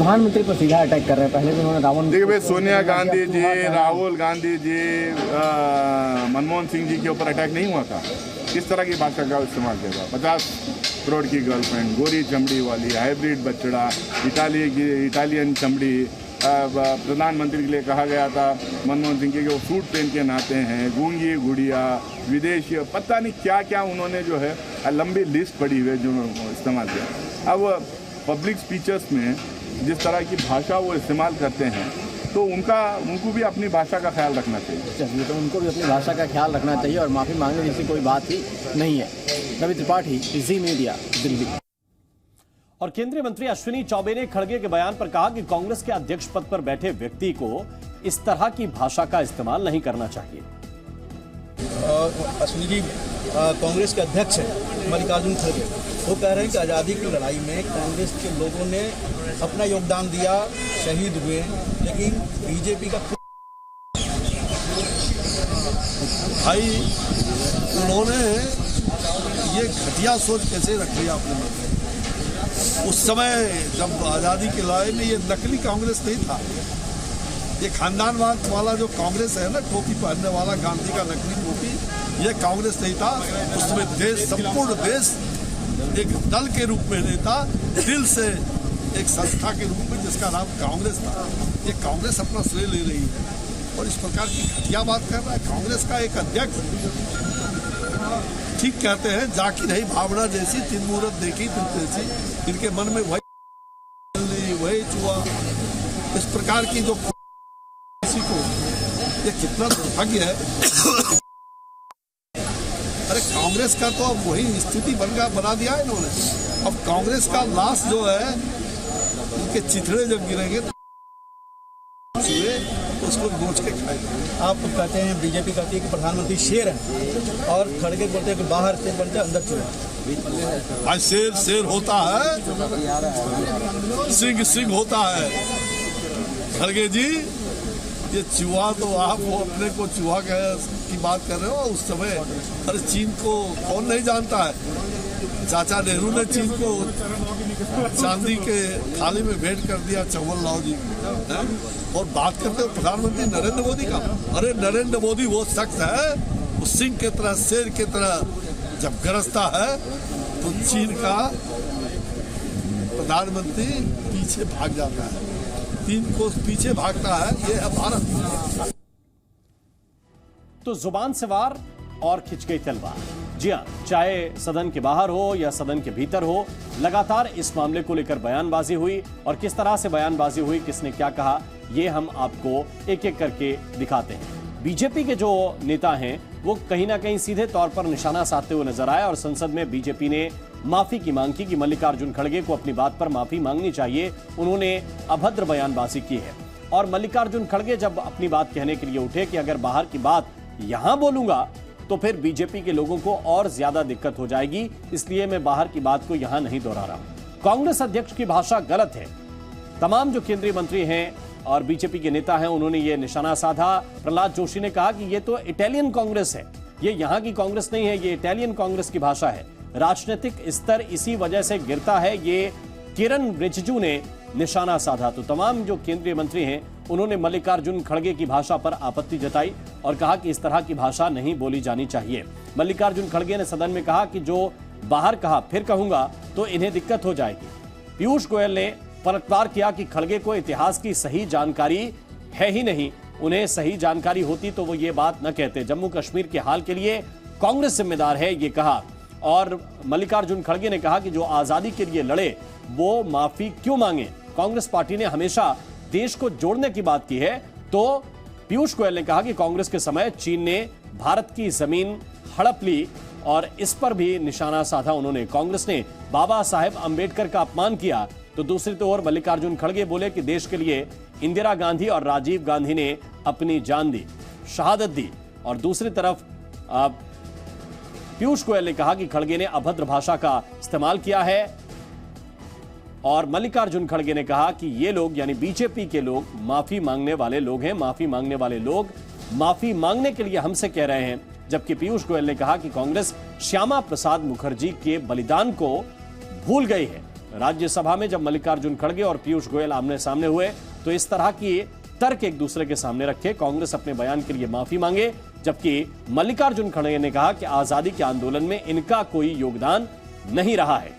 प्रधानमंत्री पर सीधा अटैक कर रहे हैं। पहले भी उन्होंने रावण, देखिए भाई, सोनिया गांधी जी, राहुल गांधी जी, मनमोहन सिंह जी के ऊपर अटैक नहीं हुआ था। किस तरह की भाषा का इस्तेमाल किया था? 50 करोड़ की गर्लफ्रेंड, गोरी चमड़ी वाली, हाइब्रिड बछड़ा, इटालियन चमड़ी, प्रधानमंत्री के लिए कहा गया था मनमोहन सिंह के वो सूट पहन के नहाते हैं, गूंगी गुड़िया, विदेश, पता नहीं क्या क्या उन्होंने जो है लंबी लिस्ट पड़ी हुई है जो इस्तेमाल किया। अब पब्लिक स्पीचेस में जिस तरह की भाषा वो इस्तेमाल करते हैं तो उनको भी अपनी भाषा का ख्याल रखना चाहिए। चलिए, तो उनको भी अपनी भाषा का ख्याल रखना चाहिए और माफ़ी मांगने जैसी कोई बात ही नहीं है। रवि त्रिपाठी, जी मीडिया, दिल्ली। और केंद्रीय मंत्री अश्विनी चौबे ने खड़गे के बयान पर कहा कि कांग्रेस के अध्यक्ष पद पर बैठे व्यक्ति को इस तरह की भाषा का इस्तेमाल नहीं करना चाहिए। अश्विनी जी कांग्रेस के अध्यक्ष हैं मल्लिकार्जुन खड़गे, वो कह रहे हैं कि आज़ादी की लड़ाई में कांग्रेस के लोगों ने अपना योगदान दिया, शहीद हुए, लेकिन बीजेपी का भाई उन्होंने ये घटिया सोच कैसे रख लिया अपने मन में। उस समय जब आज़ादी की लड़ाई में ये नकली कांग्रेस नहीं था, ये खानदानवाद वाला जो कांग्रेस है ना, टोपी पहनने वाला, गांधी का नकली टोपी, ये कांग्रेस नहीं था। उसमें देश, संपूर्ण देश एक दल के रूप में नहीं था, दिल से एक संस्था के रूप में जिसका नाम कांग्रेस था। ये कांग्रेस अपना श्रेय ले रही है और इस प्रकार की घटिया बात कर रहा है। कांग्रेस का एक अध्यक्ष, ठीक कहते हैं, जाकी नहीं भावना जैसी, तीन मुहूर्त देखी तुम जैसी, इनके मन में वही चुआ। इस प्रकार की जो किसी को, ये कितना दुर्भाग्य है। अरे कांग्रेस का तो अब वही स्थिति बना दिया है इन्होंने। अब कांग्रेस का लाश जो है, उनके चिथड़े जब गिरेंगे तो उसको नोच के खाएंगे। आप कहते हैं, बीजेपी कहती है कि प्रधानमंत्री शेर हैं और खड़गे बोलते हैं कि बाहर शेर बनते अंदर चूहा। भाई शेर होता है, सिंह होता है। खड़गे जी, ये चूहा तो आप वो अपने को चूहा की बात कर रहे हो। उस समय अरे चीन को कौन नहीं जानता है? चाचा नेहरू ने चीन को चांदी के थाली में भेंट कर दिया, जवाहरलाल जी है? और बात करते हो प्रधानमंत्री नरेंद्र मोदी का। अरे नरेंद्र मोदी वो शख्स है, वो सिंह की तरह, शेर की तरह जब गरजता है तो चीन का प्रधानमंत्री पीछे भाग जाता है, चीन को पीछे भागता है। ये है भारत। तो जुबान से वार और खिंच गई तलवार। जी हां, चाहे सदन के बाहर हो या सदन के भीतर हो, लगातार इस मामले को लेकर बयानबाजी हुई और किस तरह से बयानबाजी हुई, किसने क्या कहा, ये हम आपको एक एक करके दिखाते हैं। बीजेपी के जो नेता हैं वो कहीं ना कहीं सीधे तौर पर निशाना साधते हुए नजर आए और संसद में बीजेपी ने माफी की मांग की कि मल्लिकार्जुन खड़गे को अपनी बात पर माफी मांगनी चाहिए, उन्होंने अभद्र बयानबाजी की है। और मल्लिकार्जुन खड़गे जब अपनी बात कहने के लिए उठे कि अगर बाहर की बात यहां बोलूंगा तो फिर बीजेपी के लोगों को और ज्यादा दिक्कत हो जाएगी, इसलिए मैं बाहर की बात को यहां नहीं दोहरा रहा हूं। कांग्रेस अध्यक्ष की भाषा गलत है। तमाम जो केंद्रीय मंत्री हैं और बीजेपी के नेता हैं, उन्होंने ये निशाना साधा। प्रहलाद जोशी ने कहा कि ये तो इटालियन कांग्रेस है, ये यहां की कांग्रेस नहीं है, ये इटालियन कांग्रेस की भाषा है। राजनीतिक स्तर इसी वजह से गिरता है, ये किरण रिजिजू ने निशाना साधा। तो तमाम जो केंद्रीय मंत्री हैं उन्होंने मल्लिकार्जुन खड़गे की भाषा पर आपत्ति जताई और कहा कि इस तरह की भाषा नहीं बोली जानी चाहिए। मल्लिकार्जुन खड़गे ने सदन में कहा कि जो बाहर कहा फिर कहूंगा तो इन्हें दिक्कत हो जाएगी। पीयूष गोयल ने पलटवार किया कि खड़गे को इतिहास की सही जानकारी है ही नहीं, उन्हें सही जानकारी होती तो वो ये बात न कहते। जम्मू कश्मीर के हाल के लिए कांग्रेस जिम्मेदार है, ये कहा। और मल्लिकार्जुन खड़गे ने कहा कि जो आजादी के लिए लड़े वो माफी क्यों मांगे, कांग्रेस पार्टी ने हमेशा देश को जोड़ने की बात की है। तो पीयूष गोयल ने कहा कि कांग्रेस के समय चीन ने भारत की जमीन हड़प ली और इस पर भी निशाना साधा उन्होंने। कांग्रेस ने बाबा साहेब अंबेडकर का अपमान किया। तो दूसरी ओर मल्लिकार्जुन खड़गे बोले कि देश के लिए इंदिरा गांधी और राजीव गांधी ने अपनी जान दी, शहादत दी। और दूसरी तरफ पीयूष गोयल ने कहा कि खड़गे ने अभद्र भाषा का इस्तेमाल किया है और मल्लिकार्जुन खड़गे ने कहा कि ये लोग यानी बीजेपी के लोग माफी मांगने वाले लोग हैं, माफी मांगने वाले लोग माफी मांगने के लिए हमसे कह रहे हैं। जबकि पीयूष गोयल ने कहा कि कांग्रेस श्यामा प्रसाद मुखर्जी के बलिदान को भूल गई है राज्यसभा में जब मल्लिकार्जुन खड़गे और पीयूष गोयल आमने सामने हुए तो इस तरह की तर्क एक दूसरे के सामने रखे, कांग्रेस अपने बयान के लिए माफी मांगे, जबकि मल्लिकार्जुन खड़गे ने कहा कि आजादी के आंदोलन में इनका कोई योगदान नहीं रहा है।